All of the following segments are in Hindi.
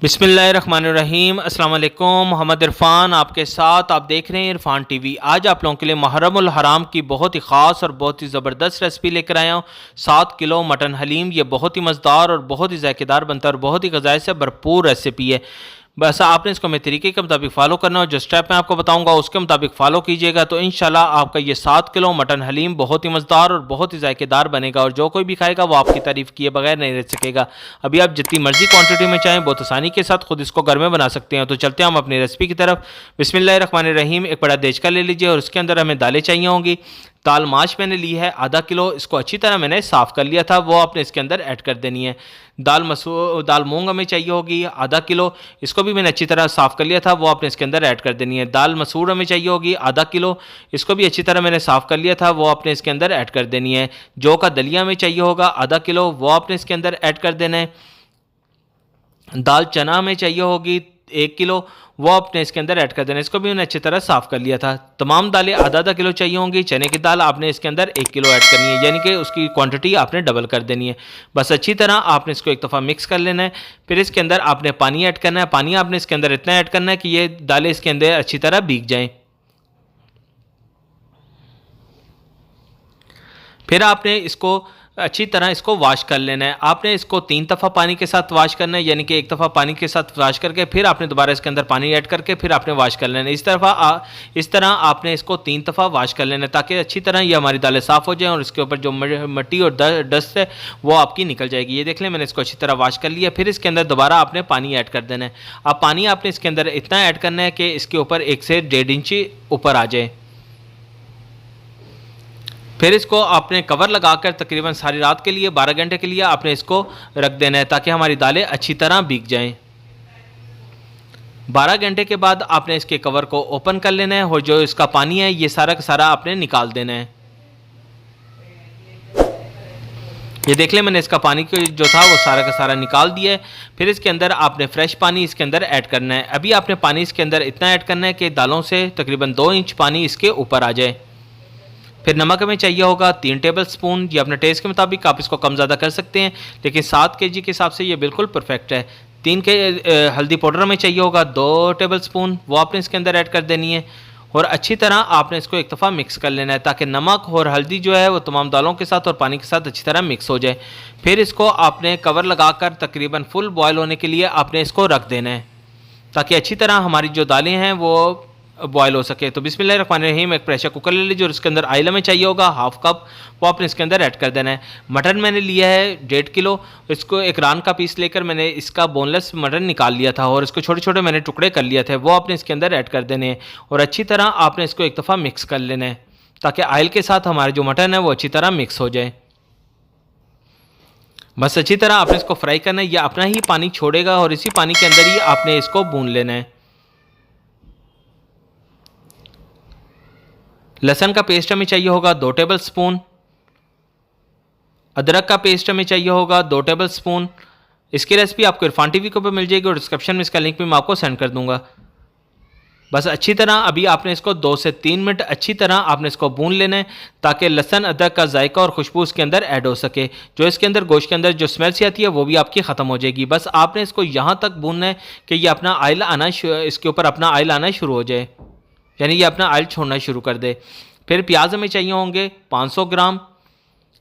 बिस्मिल्लाहिर्रहमानिर्रहीम। अस्सलाम वालेकुम। मोहम्मद इरफान आपके साथ, आप देख रहे हैं इरफान टीवी। आज आप लोगों के लिए मुहर्रमुल हराम की बहुत ही ख़ास और बहुत ही ज़बरदस्त रेसिपी लेकर आया हूँ। 7 किलो मटन हलीम। ये बहुत ही मज़ेदार और बहुत ही ज़ायकेदार बनता है और बहुत ही ग़ज़ाई से भरपूर रेसिपी है। बस आपने इसको मेरे तरीके के मुताबिक फ़ॉलो करना है, जो स्टेप मैं आपको बताऊंगा उसके मुताबिक फ़ॉलो कीजिएगा तो इंशाल्लाह आपका ये 7 किलो मटन हलीम बहुत ही मज़ेदार और बहुत ही ज़ायकेदार बनेगा और जो कोई भी खाएगा वो आपकी तारीफ़ किए बगैर नहीं रह सकेगा। अभी आप जितनी मर्जी क्वांटिटी में चाहें बहुत आसानी के साथ खुद इसको घर में बना सकते हैं। तो चलते हैं हम अपनी रेसिपी की तरफ। बिस्मिल्लाहिर्रहमानिर्रहीम। एक बड़ा देचका ले लीजिए और उसके अंदर हमें दालें चाहिए होंगी। दाल माश मैंने ली है आधा किलो, इसको अच्छी तरह मैंने साफ़ कर लिया था, वो आपने इसके अंदर ऐड कर देनी है। दाल मूंग हमें चाहिए होगी आधा किलो, इसको भी मैंने अच्छी तरह साफ़ कर लिया था, वो आपने इसके अंदर ऐड कर देनी है। दाल मसूर हमें चाहिए होगी आधा किलो, इसको भी अच्छी तरह मैंने साफ़ कर लिया था, वो आपने इसके अंदर ऐड कर देनी है। जौ का दलिया हमें चाहिए होगा आधा किलो, वो आपने इसके अंदर ऐड कर देना है। दाल चना हमें चाहिए होगी 1 किलो, वो आपने इसके अंदर ऐड कर देना है। इसको भी मैंने अच्छी तरह साफ़ कर लिया था। तमाम दालें आधा आधा किलो चाहिए होंगी। चने की दाल आपने इसके अंदर 1 किलो ऐड करनी है, यानी कि उसकी क्वांटिटी आपने डबल कर देनी है। बस अच्छी तरह आपने इसको एक दफ़ा मिक्स कर लेना है। फिर इसके अंदर आपने पानी ऐड करना है। पानी आपने इसके अंदर इतना ऐड करना है कि ये दालें इसके अंदर अच्छी तरह भीग जाएँ। फिर आपने इसको अच्छी तरह इसको वॉश कर लेना है। आपने इसको 3 दफ़ा पानी के साथ वॉश करना है, यानी कि एक दफ़ा पानी के साथ वॉश करके फिर आपने दोबारा इसके अंदर पानी ऐड करके फिर आपने वॉश कर लेना है। इस तरह आपने इसको 3 दफ़ा वॉश कर लेना है ताकि अच्छी तरह ये हमारी दालें साफ़ हो जाएँ और इसके ऊपर जो मिट्टी और डस्ट है वो आपकी निकल जाएगी। ये देख लें मैंने इसको अच्छी तरह वॉश कर लिया। फिर इसके अंदर दोबारा आपने पानी ऐड कर देना है। अब पानी आपने इसके अंदर इतना ऐड करना है कि इसके ऊपर 1 से 1.5 इंच ऊपर आ जाए। फिर इसको आपने कवर लगाकर तकरीबन सारी रात के लिए 12 घंटे के लिए आपने इसको रख देना है ताकि हमारी दालें अच्छी तरह भीग जाएं। 12 घंटे के बाद आपने इसके कवर को ओपन कर लेना है और जो इसका पानी है ये सारा का सारा आपने निकाल देना है। ये देख लें मैंने इसका पानी जो था वो सारा का सारा निकाल दिया है। फिर इसके अंदर आपने फ्रेश पानी इसके अंदर ऐड करना है। अभी आपने पानी इसके अंदर इतना ऐड करना है कि दालों से तकरीबन 2 इंच पानी इसके ऊपर आ जाए। फिर नमक हमें चाहिए होगा 3 टेबल स्पून। ये अपने टेस्ट के मुताबिक आप इसको कम ज़्यादा कर सकते हैं, लेकिन 7 केजी के हिसाब से ये बिल्कुल परफेक्ट है। 3 के हल्दी पाउडर हमें चाहिए होगा 2 टेबल स्पून, वो आपने इसके अंदर ऐड कर देनी है और अच्छी तरह आपने इसको एक दफ़ा मिक्स कर लेना है ताकि नमक और हल्दी जो है वो तमाम दालों के साथ और पानी के साथ अच्छी तरह मिक्स हो जाए। फिर इसको आपने कवर लगाकर तकरीबन फुल बॉयल होने के लिए आपने इसको रख देना है ताकि अच्छी तरह हमारी जो दालें हैं वो बॉयल हो सके। तो बिस्मिल्लाहिर्रहमानिर्रहीम। एक प्रेशर कुकर ले लीजिए और इसके अंदर ऑयल हमें चाहिए होगा हाफ कप, वो आपने इसके अंदर ऐड कर देना है। मटन मैंने लिया है 1.5 किलो, इसको एक रान का पीस लेकर मैंने इसका बोनलेस मटन निकाल लिया था और इसको छोटे छोटे मैंने टुकड़े कर लिए थे, वो आपने इसके अंदर ऐड कर देने हैं और अच्छी तरह आपने इसको एक दफ़ा मिक्स कर लेना है ताकि ऑयल के साथ हमारे जो मटन है वो अच्छी तरह मिक्स हो जाए। बस अच्छी तरह आपने इसको फ्राई करना है। यह अपना ही पानी छोड़ेगा और इसी पानी के अंदर ही आपने इसको भून लेना है। लहसुन का पेस्ट हमें चाहिए होगा 2 टेबल स्पून। अदरक का पेस्ट हमें चाहिए होगा 2 टेबल स्पून। इसकी रेसिपी आपको इरफान टीवी के ऊपर मिल जाएगी और डिस्क्रिप्शन में इसका लिंक भी मैं आपको सेंड कर दूंगा। बस अच्छी तरह अभी आपने इसको 2 से 3 मिनट अच्छी तरह आपने इसको भून लेना है ताकि लहसुन अदरक का जायका और खुशबू इसके अंदर ऐड हो सके। जो इसके अंदर गोश्त के अंदर जो स्मेल सी आती है वो भी आपकी ख़त्म हो जाएगी। बस आपने इसको यहाँ तक भूनना है कि ये अपना ऑयल आना इसके ऊपर अपना ऑयल आना शुरू हो जाए, यानी ये अपना ऑयल छोड़ना शुरू कर दे। फिर प्याज हमें चाहिए होंगे 500 ग्राम,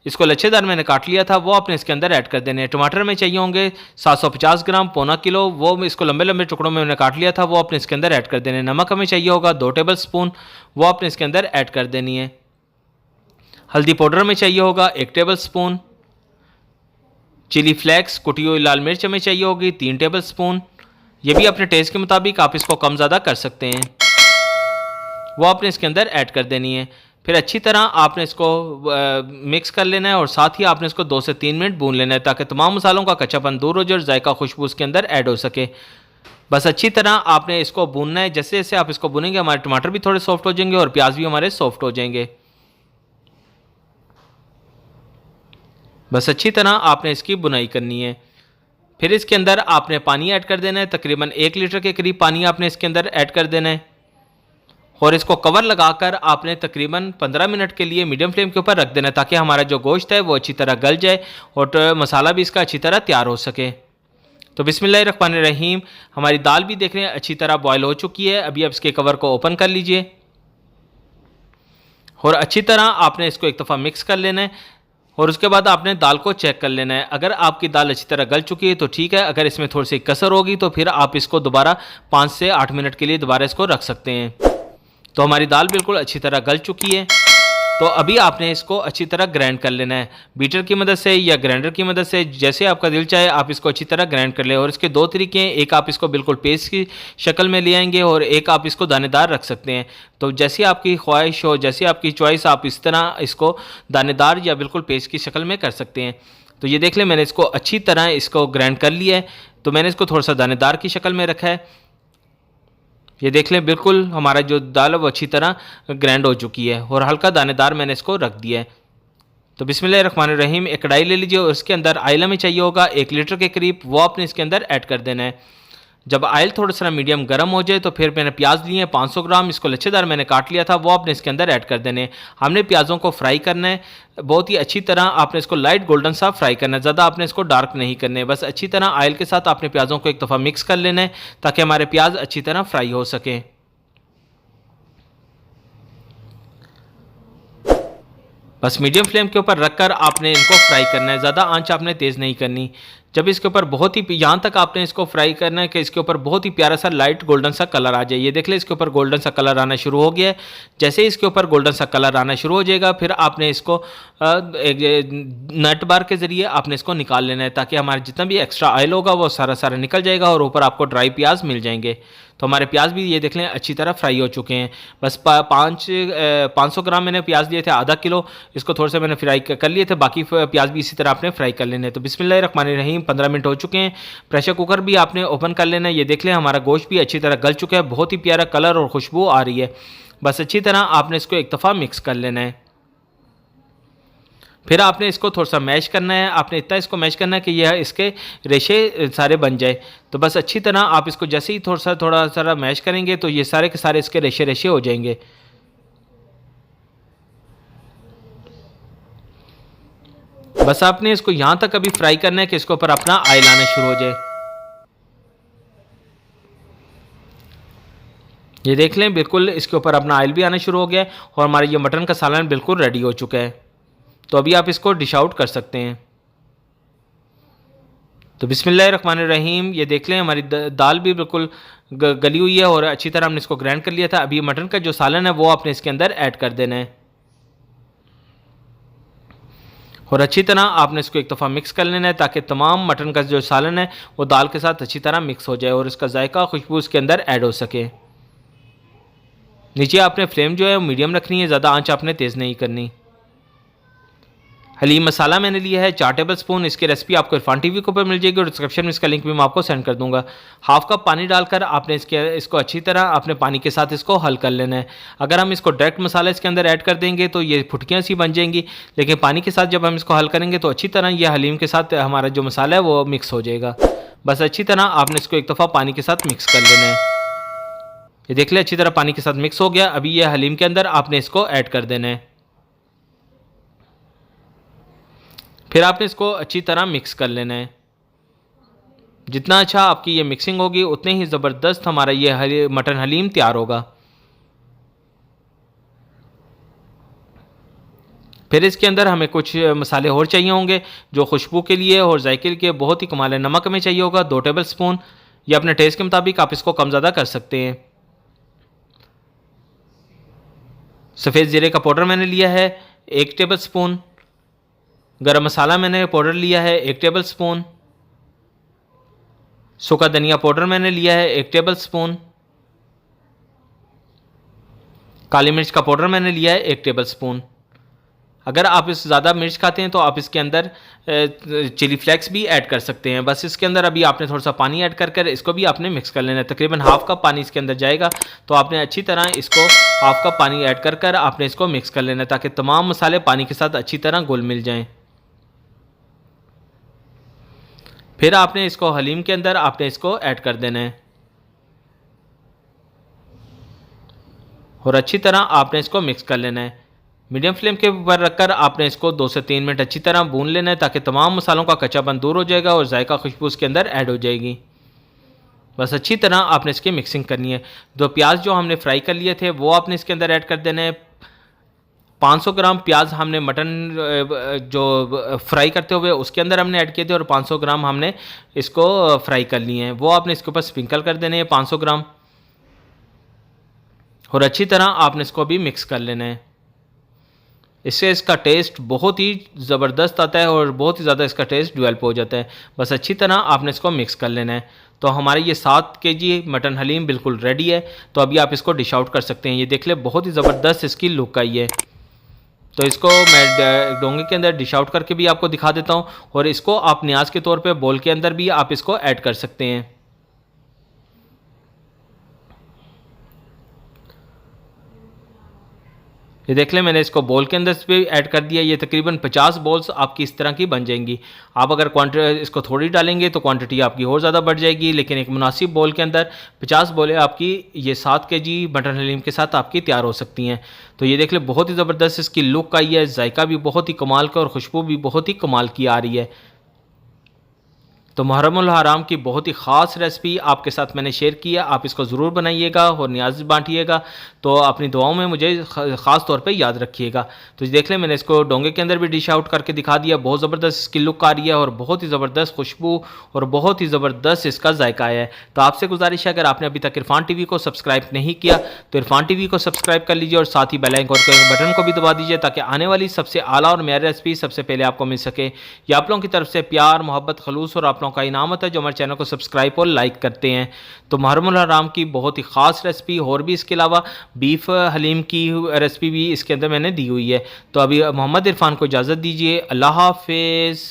इसको लच्छेदार मैंने काट लिया था, वो आपने इसके अंदर ऐड कर देने हैं। टमाटर में चाहिए होंगे 750 ग्राम, पौना किलो, वो इसको लंबे लंबे टुकड़ों में मैंने काट लिया था, वो आपने इसके अंदर ऐड कर देने हैं। नमक हमें चाहिए होगा 2 टेबल स्पून, वो आपने इसके अंदर ऐड कर देनी है। हल्दी पाउडर में चाहिए होगा 1 टेबल स्पून। चिली फ्लेक्स कुटी हुई लाल मिर्च हमें चाहिए होगी 3 टेबल स्पून। ये भी अपने टेस्ट के मुताबिक आप इसको कम ज़्यादा कर सकते हैं, वो आपने इसके अंदर ऐड कर देनी है। फिर अच्छी तरह आपने इसको मिक्स कर लेना है और साथ ही आपने इसको 2 से 3 मिनट भून लेना है ताकि तमाम मसालों का कच्चापन दूर हो जाए और जायका खुशबू उसके अंदर ऐड हो सके। बस अच्छी तरह आपने इसको भूनना है। जैसे जैसे आप इसको भूनेंगे हमारे टमाटर भी थोड़े सॉफ्ट हो जाएंगे और प्याज भी हमारे सॉफ्ट हो जाएंगे। बस अच्छी तरह आपने इसकी बुनाई करनी है। फिर इसके अंदर आपने पानी ऐड कर देना है, तकरीबन 1 लीटर के करीब पानी आपने इसके अंदर ऐड कर देना है और इसको कवर लगाकर आपने तकरीबन 15 मिनट के लिए मीडियम फ्लेम के ऊपर रख देना है ताकि हमारा जो गोश्त है वो अच्छी तरह गल जाए और मसाला भी इसका अच्छी तरह तैयार हो सके। तो बिस्मिल्लाहिर्रहमानिर्रहीम, हमारी दाल भी देख रहे हैं अच्छी तरह बॉयल हो चुकी है। अभी आप इसके कवर को ओपन कर लीजिए और अच्छी तरह आपने इसको एक दफ़ा मिक्स कर लेना है और उसके बाद आपने दाल को चेक कर लेना है। अगर आपकी दाल अच्छी तरह गल चुकी है तो ठीक है, अगर इसमें थोड़ी सी कसर होगी तो फिर आप इसको दोबारा 5 से 8 मिनट के लिए दोबारा इसको रख सकते हैं। तो हमारी दाल बिल्कुल अच्छी तरह गल चुकी है। तो अभी आपने इसको अच्छी तरह ग्राइंड कर लेना है, बीटर की मदद से या ग्राइंडर की मदद से, जैसे आपका दिल चाहे आप इसको अच्छी तरह ग्राइंड कर लें। और इसके दो तरीके हैं, एक आप इसको बिल्कुल पेस्ट की शक्ल में ले आएंगे और एक आप इसको दानेदार रख सकते हैं। तो जैसी आपकी ख्वाहिश हो, जैसी आपकी चॉइस, आप इस तरह इसको दानेदार या बिल्कुल पेस्ट की शक्ल में कर सकते हैं। तो ये देख लें, मैंने इसको अच्छी तरह इसको ग्राइंड कर लिया है। तो मैंने इसको थोड़ा सा दानेदार की शक्ल में रखा है। ये देख लें, बिल्कुल हमारा जो दाल है वो अच्छी तरह ग्राइंड हो चुकी है और हल्का दानेदार मैंने इसको रख दिया है। तो बिस्मिल्लाहिर्रहमानिर्रहीम, एक कढ़ाई ले लीजिए और उसके अंदर आयल हमें चाहिए होगा 1 लीटर के करीब, वो आपने इसके अंदर ऐड कर देना है। जब आयल थोड़ा सा मीडियम गर्म हो जाए तो फिर मैंने प्याज लिए हैं 500 ग्राम, इसको लच्छेदार मैंने काट लिया था, वो आपने इसके अंदर ऐड कर देने हैं। हमने प्याज़ों को फ्राई करना है बहुत ही अच्छी तरह, आपने इसको लाइट गोल्डन सा फ्राई करना है, ज़्यादा आपने इसको डार्क नहीं करने, बस अच्छी तरह आयल के साथ आपने प्याज़ों को एक दफ़ा मिक्स कर लेना है ताकि हमारे प्याज अच्छी तरह फ्राई हो सकें। बस मीडियम फ्लेम के ऊपर रखकर आपने इनको फ्राई करना है, ज़्यादा आंच आपने तेज़ नहीं करनी। जब इसके ऊपर बहुत ही यहाँ तक आपने इसको फ्राई करना है कि इसके ऊपर बहुत ही प्यारा सा लाइट गोल्डन सा कलर आ जाए। ये देख ले, इसके ऊपर गोल्डन सा कलर आना शुरू हो गया है। जैसे ही इसके ऊपर गोल्डन सा कलर आना शुरू हो जाएगा फिर आपने इसको एक नट बार के ज़रिए आपने इसको निकाल लेना है ताकि हमारा जितना भी एक्स्ट्रा ऑयल होगा वो सारा सारा निकल जाएगा और ऊपर आपको ड्राई प्याज मिल जाएंगे। तो हमारे प्याज भी ये देख लें अच्छी तरह फ्राई हो चुके हैं। बस 500 ग्राम मैंने प्याज लिए थे, आधा किलो, इसको थोड़ा सा मैंने फ्राई कर लिए थे, बाकी प्याज भी इसी तरह आपने फ्राई कर लेने। तो बिस्मिल्लाहिर्रहमानिर्रहीम, 15 मिनट हो चुके हैं। प्रेशर कुकर भी आपने ओपन कर लेना है। ये देख लें, हमारा गोश्त भी अच्छी तरह गल चुका है, बहुत ही प्यारा कलर और खुशबू आ रही है। बस अच्छी तरह आपने इसको एक दफ़ा मिक्स कर लेना है। फिर आपने इसको थोड़ा सा मैश करना है, आपने इतना इसको मैश करना है कि यह इसके रेशे सारे बन जाए। तो बस अच्छी तरह आप इसको जैसे ही थोड़ा सा मैश करेंगे तो ये सारे के सारे इसके रेशे रेशे हो जाएंगे। बस आपने इसको यहाँ तक अभी फ्राई करना है कि इसके ऊपर अपना ऑयल आना शुरू हो जाए। ये देख लें, बिल्कुल इसके ऊपर अपना ऑयल भी आना शुरू हो गया है और हमारा ये मटन का सालन बिल्कुल रेडी हो चुका है। तो अभी आप इसको डिश आउट कर सकते हैं। तो बिस्मिल्लाहिर्रहमानिर्रहीम, ये देख लें, हमारी दाल भी बिल्कुल गली हुई है और अच्छी तरह हमने इसको ग्राइंड कर लिया था। अभी मटन का जो सालन है वो आपने इसके अंदर ऐड कर देना है और अच्छी तरह आपने इसको एक दफ़ा मिक्स कर लेना है ताकि तमाम मटन का जो सालन है वो दाल के साथ अच्छी तरह मिक्स हो जाए और इसका जायका खुशबू इसके अंदर ऐड हो सके। नीचे आपने फ्लेम जो है मीडियम रखनी है, ज़्यादा आंच आपने तेज़ नहीं करनी। हलीम मसाला मैंने लिया है 4 टेबल स्पून, इसकी रेसिपी आपको इरफान टीवी के ऊपर मिल जाएगी और डिस्क्रिप्शन में इसका लिंक भी मैं आपको सेंड कर दूंगा। हाफ कप पानी डालकर आपने इसको अच्छी तरह आपने पानी के साथ इसको हल कर लेना है। अगर हम इसको डायरेक्ट मसाला इसके अंदर ऐड कर देंगे तो ये फुटकियाँ सी बन जाएंगी, लेकिन पानी के साथ जब हम इसको हल करेंगे तो अच्छी तरह ये हलीम के साथ हमारा जो मसाला है वो मिक्स हो जाएगा। बस अच्छी तरह आपने इसको एक दफ़ा पानी के साथ मिक्स कर लेना है। ये देख ले, अच्छी तरह पानी के साथ मिक्स हो गया। अभी ये हलीम के अंदर आपने इसको ऐड कर देना है। फिर आपने इसको अच्छी तरह मिक्स कर लेना है। जितना अच्छा आपकी ये मिक्सिंग होगी उतने ही ज़बरदस्त हमारा ये मटन हलीम तैयार होगा। फिर इसके अंदर हमें कुछ मसाले और चाहिए होंगे जो खुशबू के लिए और जायके के बहुत ही कमाल है। नमक हमें चाहिए होगा 2 टेबल स्पून, या अपने टेस्ट के मुताबिक आप इसको कम ज़्यादा कर सकते हैं। सफ़ेद ज़ीरे का पाउडर मैंने लिया है 1 टेबल स्पून। गरम मसाला मैंने पाउडर लिया है 1 टेबल स्पून। सूखा धनिया पाउडर मैंने लिया है 1 टेबल स्पून। काली मिर्च का पाउडर मैंने लिया है 1 टेबल स्पून। अगर आप इस ज़्यादा मिर्च खाते हैं तो आप इसके अंदर चिली फ्लेक्स भी ऐड कर सकते हैं। बस इसके अंदर अभी आपने थोड़ा सा पानी ऐड कर इसको भी आपने मिक्स कर लेना है। तकरीबन हाफ कप पानी इसके अंदर जाएगा, तो आपने अच्छी तरह इसको हाफ कप पानी ऐड कर आपने इसको मिक्स कर लेना है ताकि तमाम मसाले पानी के साथ अच्छी तरह घुल मिल जाएँ। फिर आपने इसको हलीम के अंदर आपने इसको ऐड कर देना है और अच्छी तरह आपने इसको मिक्स कर लेना है। मीडियम फ्लेम के ऊपर रखकर आपने इसको 2 से 3 मिनट अच्छी तरह भून लेना है ताकि तमाम मसालों का कच्चापन दूर हो जाएगा और जायका खुशबू उसके अंदर ऐड हो जाएगी। बस अच्छी तरह आपने इसकी मिक्सिंग करनी है। 2 प्याज जो हमने फ्राई कर लिए थे वो आपने इसके अंदर ऐड कर देने हैं। 500 ग्राम प्याज हमने मटन जो फ्राई करते हुए उसके अंदर हमने ऐड किए थे और 500 ग्राम हमने इसको फ्राई कर लिए हैं, वो आपने इसके ऊपर स्प्रिंकल कर देने हैं 500 ग्राम। और अच्छी तरह आपने इसको भी मिक्स कर लेना है। इससे इसका टेस्ट बहुत ही ज़बरदस्त आता है और बहुत ही ज़्यादा इसका टेस्ट डेवलप हो जाता है। बस अच्छी तरह आपने इसको मिक्स कर लेना है। तो हमारे ये 7 केजी मटन हलीम बिल्कुल रेडी है। तो अभी आप इसको डिश आउट कर सकते हैं। ये देख ले बहुत ही ज़बरदस्त इसकी लुक आई है। तो इसको मैं डोंगे के अंदर डिश आउट करके भी आपको दिखा देता हूँ और इसको आप न्याज के तौर पे बोल के अंदर भी आप इसको ऐड कर सकते हैं। ये देख लें मैंने इसको बोल के अंदर भी ऐड कर दिया। ये तकरीबन 50 बॉल्स आपकी इस तरह की बन जाएंगी। आप अगर क्वांटिटी इसको थोड़ी डालेंगे तो क्वांटिटी आपकी और ज़्यादा बढ़ जाएगी, लेकिन एक मुनासिब बॉल के अंदर 50 बॉलें आपकी ये 7 केजी मटन हलीम के साथ आपकी तैयार हो सकती हैं। तो ये देख लें बहुत ही ज़बरदस्त इसकी लुक आई है, जायका भी बहुत ही कमाल का और खुशबू भी बहुत ही कमाल की आ रही है। तो मुहर्रमुल हराम की बहुत ही ख़ास रेसिपी आपके साथ मैंने शेयर किया। आप इसको ज़रूर बनाइएगा और न्याज़ बांटिएगा। तो अपनी दुआओं में मुझे ख़ास तौर पे याद रखिएगा। तो देख लें मैंने इसको डोंगे के अंदर भी डिश आउट करके दिखा दिया। बहुत ज़बरदस्त इसकी लुक आ रही है और बहुत ही ज़बरदस्त खुशबू और बहुत ही ज़बरदस्त इसका जायका आया है। तो आपसे गुजारिश है अगर आपने अभी तक इरफान टीवी को सब्सक्राइब नहीं किया तो इरफान टीवी को सब्सक्राइब कर लीजिए और साथ ही बेल आइकन के बटन को भी दबा दीजिए ताकि आने वाली सबसे आला और मेरी रेसिपी सबसे पहले आपको मिल सके। ये आप लोगों की तरफ से प्यार, मोहब्बत, खलूस और आप लोगों का इनाम है जो हमारे चैनल को सब्सक्राइब और लाइक करते हैं। तो मुहर्रमुल हराम की बहुत ही ख़ास रेसिपी और भी इसके अलावा बीफ हलीम की रेसिपी भी इसके अंदर मैंने दी हुई है। तो अभी मोहम्मद इरफान को इजाज़त दीजिए। अल्लाह हाफिज़।